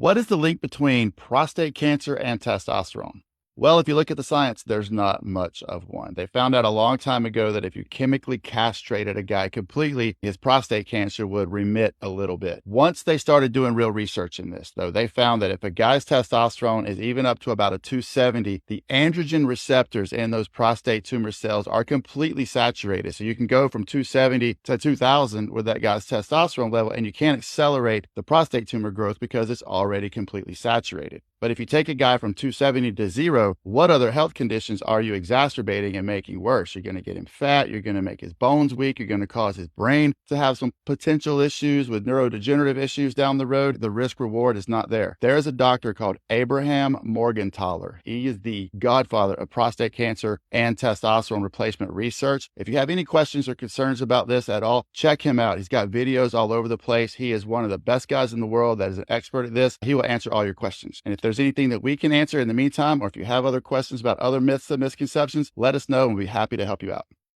What is the link between prostate cancer and testosterone? Well, if you look at the science, there's not much of one. They found out a long time ago that if you chemically castrated a guy completely, his prostate cancer would remit a little bit. Once they started doing real research in this, though, they found that if a guy's testosterone is even up to about a 270, the androgen receptors in those prostate tumor cells are completely saturated. So you can go from 270 to 2000 with that guy's testosterone level, and you can't accelerate the prostate tumor growth because it's already completely saturated. But if you take a guy from 270 to 0, what other health conditions are you exacerbating and making worse? You're going to get him fat. You're going to make his bones weak. You're going to cause his brain to have some potential issues with neurodegenerative issues down the road. The risk reward is not there. There is a doctor called Abraham Morgentaler. He is the godfather of prostate cancer and testosterone replacement research. If you have any questions or concerns about this at all, check him out. He's got videos all over the place. He is one of the best guys in the world that is an expert at this. He will answer all your questions. And if there's anything that we can answer in the meantime, or if you have other questions about other myths and misconceptions, let us know and we'll be happy to help you out.